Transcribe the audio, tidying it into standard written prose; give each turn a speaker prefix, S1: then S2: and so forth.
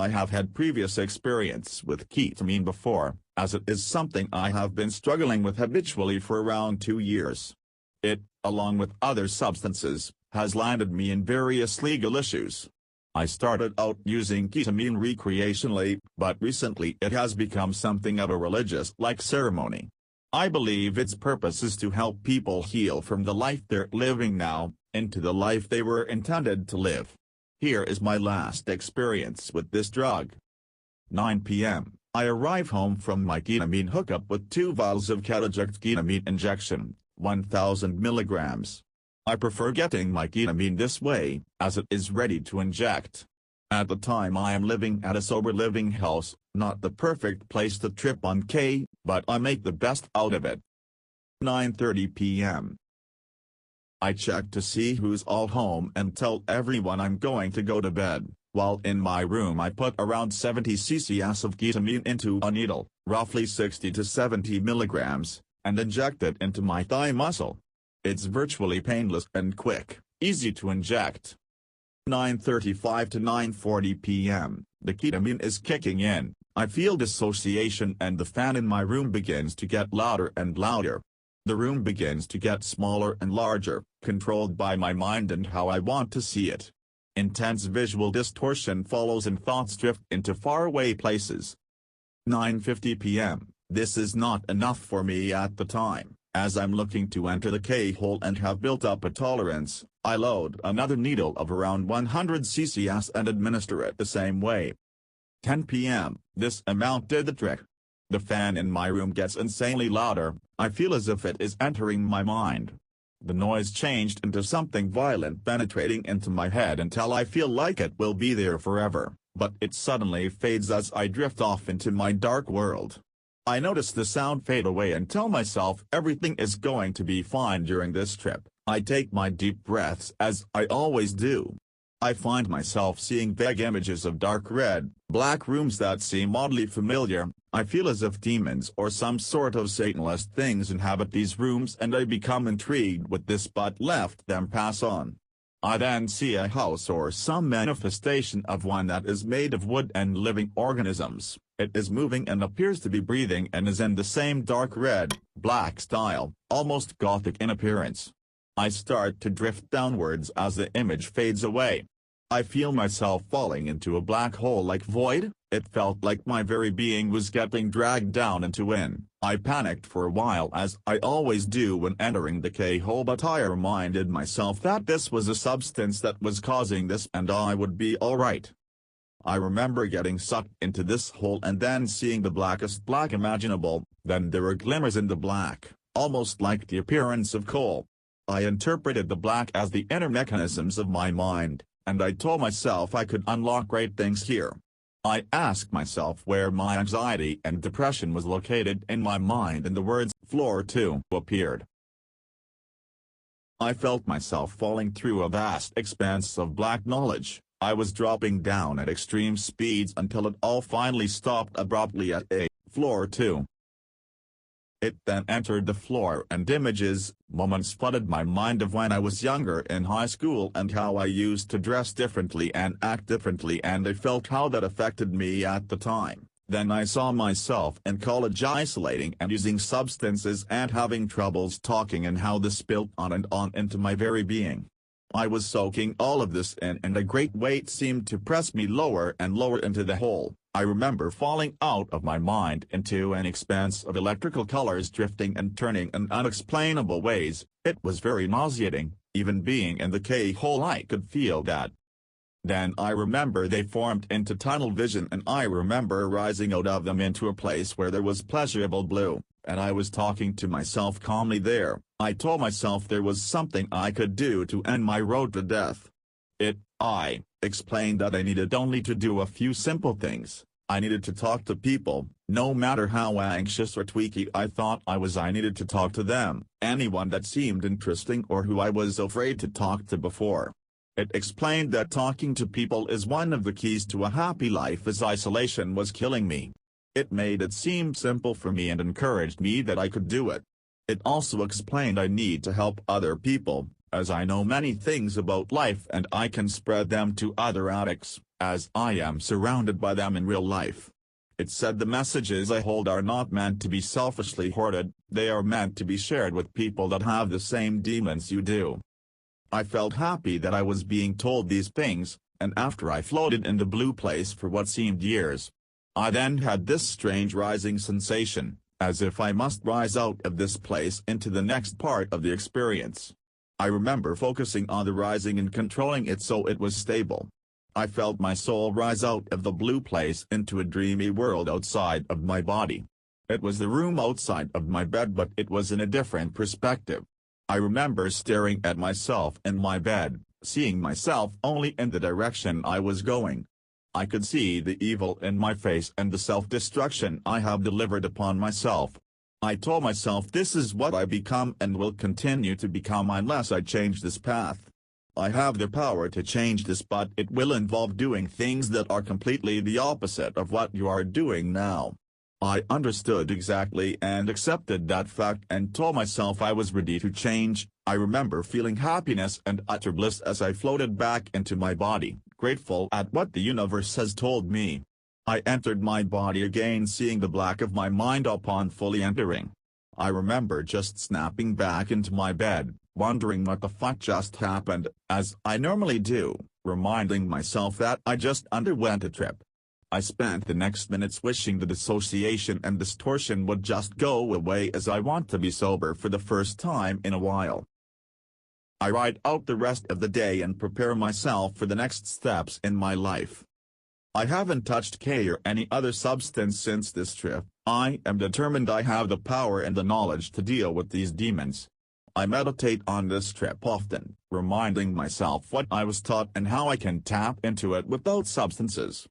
S1: I have had previous experience with ketamine before, as it is something I have been struggling with habitually for around 2 years. It, along with other substances, has landed me in various legal issues. I started out using ketamine recreationally, but recently it has become something of a religious-like ceremony. I believe its purpose is to help people heal from the life they're living now, into the life they were intended to live. Here is my last experience with this drug. 9 p.m., I arrive home from my ketamine hookup with 2 vials of ketamine injection, 1000 milligrams. I prefer getting my ketamine this way, as it is ready to inject. At the time I am living at a sober living house, not the perfect place to trip on K, but I make the best out of it. 9:30 p.m. I check to see who's all home and tell everyone I'm going to go to bed. While in my room I put around 70 ccs of ketamine into a needle, roughly 60 to 70 milligrams, and inject it into my thigh muscle. It's virtually painless and quick, easy to inject. 9:35 to 9:40 p.m., the ketamine is kicking in, I feel dissociation and the fan in my room begins to get louder and louder. The room begins to get smaller and larger, controlled by my mind and how I want to see it. Intense visual distortion follows and thoughts drift into faraway places. 9:50 p.m., this is not enough for me at the time. As I'm looking to enter the K-hole and have built up a tolerance, I load another needle of around 100 ccs and administer it the same way. 10 p.m., this amount did the trick. The fan in my room gets insanely louder, I feel as if it is entering my mind. The noise changed into something violent penetrating into my head until I feel like it will be there forever, but it suddenly fades as I drift off into my dark world. I notice the sound fade away and tell myself everything is going to be fine during this trip. I take my deep breaths as I always do. I find myself seeing vague images of dark red, black rooms that seem oddly familiar. I feel as if demons or some sort of Satanist things inhabit these rooms and I become intrigued with this but let them pass on. I then see a house or some manifestation of one that is made of wood and living organisms. It is moving and appears to be breathing and is in the same dark red, black style, almost gothic in appearance. I start to drift downwards as the image fades away. I feel myself falling into a black hole-like void. It felt like my very being was getting dragged down into it. I panicked for a while as I always do when entering the K-hole, but I reminded myself that this was a substance that was causing this and I would be alright. I remember getting sucked into this hole and then seeing the blackest black imaginable, then there were glimmers in the black, almost like the appearance of coal. I interpreted the black as the inner mechanisms of my mind, and I told myself I could unlock great things here. I asked myself where my anxiety and depression was located in my mind and the words "floor 2" appeared. I felt myself falling through a vast expanse of black knowledge. I was dropping down at extreme speeds until it all finally stopped abruptly at floor 2. It then entered the floor and images, moments flooded my mind of when I was younger in high school and how I used to dress differently and act differently, and I felt how that affected me at the time. Then I saw myself in college isolating and using substances and having troubles talking and how this spilled on and on into my very being. I was soaking all of this in and a great weight seemed to press me lower and lower into the hole. I remember falling out of my mind into an expanse of electrical colors drifting and turning in unexplainable ways. It was very nauseating, even being in the K-hole I could feel that. Then I remember they formed into tunnel vision and I remember rising out of them into a place where there was pleasurable blue, and I was talking to myself calmly there. I told myself there was something I could do to end my road to death. I explained that I needed only to do a few simple things. I needed to talk to people, no matter how anxious or tweaky I thought I was. I needed to talk to them, anyone that seemed interesting or who I was afraid to talk to before. It explained that talking to people is one of the keys to a happy life as isolation was killing me. It made it seem simple for me and encouraged me that I could do it. It also explained I need to help other people, as I know many things about life and I can spread them to other addicts, as I am surrounded by them in real life. It said the messages I hold are not meant to be selfishly hoarded, they are meant to be shared with people that have the same demons you do. I felt happy that I was being told these things, and after I floated in the blue place for what seemed years, I then had this strange rising sensation, as if I must rise out of this place into the next part of the experience. I remember focusing on the rising and controlling it so it was stable. I felt my soul rise out of the blue place into a dreamy world outside of my body. It was the room outside of my bed, but it was in a different perspective. I remember staring at myself in my bed, seeing myself only in the direction I was going. I could see the evil in my face and the self-destruction I have delivered upon myself. I told myself this is what I become and will continue to become unless I change this path. I have the power to change this, but it will involve doing things that are completely the opposite of what you are doing now. I understood exactly and accepted that fact and told myself I was ready to change. I remember feeling happiness and utter bliss as I floated back into my body, grateful at what the universe has told me. I entered my body again, seeing the black of my mind upon fully entering. I remember just snapping back into my bed, wondering what the fuck just happened, as I normally do, reminding myself that I just underwent a trip. I spent the next minutes wishing the dissociation and distortion would just go away, as I want to be sober for the first time in a while. I ride out the rest of the day and prepare myself for the next steps in my life. I haven't touched K or any other substance since this trip. I am determined I have the power and the knowledge to deal with these demons. I meditate on this trip often, reminding myself what I was taught and how I can tap into it without substances.